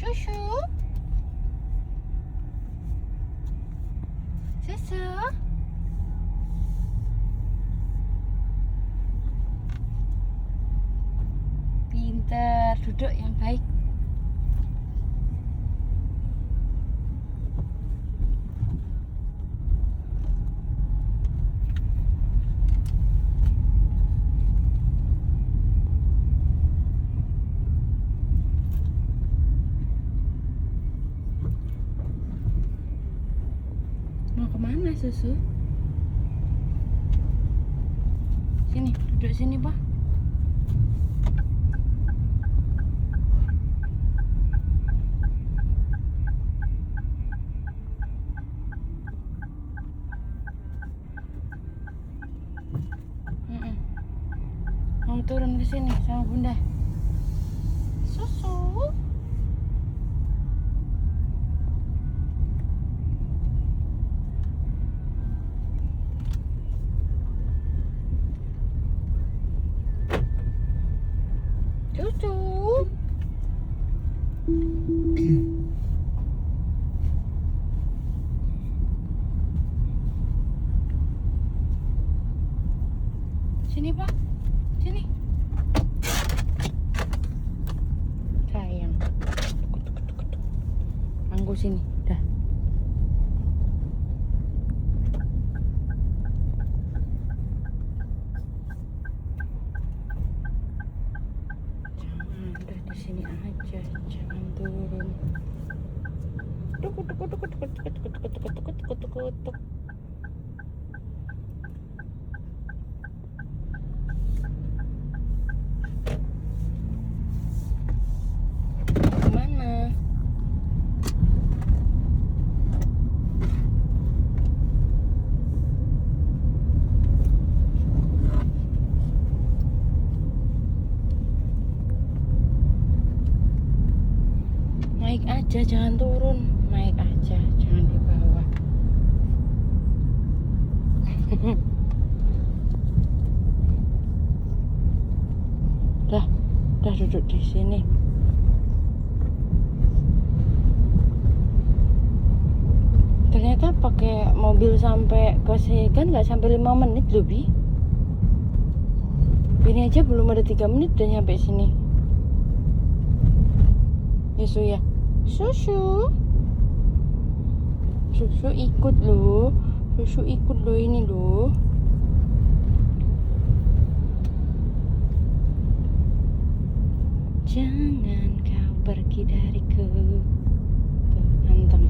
Susu. Susu. Pinter, duduk yang baik. Mau kemana Susu? Sini, duduk sini, Pak. Mau turun ke sini sama Bunda. Susu. Susu. Sini, Pak. Sini. Sayang. Anggu sini. Dah. Udah di sini aja, jangan turun. Tuk tuk tuk tuk tuk tuk tuk tuk tuk tuk tuk tuk. Kemana? Naik aja, jangan turun. Naik aja, jangan di bawah. Dah duduk di sini. Ternyata pakai mobil sampai ke Segan nggak sampai 5 menit loh, Bi. Ini aja belum ada 3 menit udah nyampe sini. Yesu ya. Susu. Susu ikut loh. Susu ikut loh ini loh. Jangan kau pergi dariku. Tuh, anteng.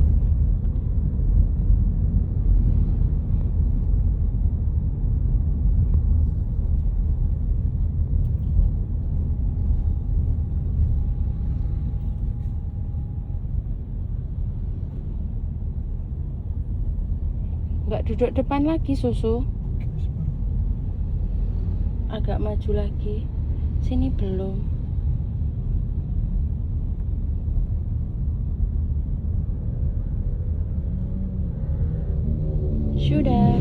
Nggak duduk depan lagi Susu. Agak maju lagi. Sini belum. Sudah.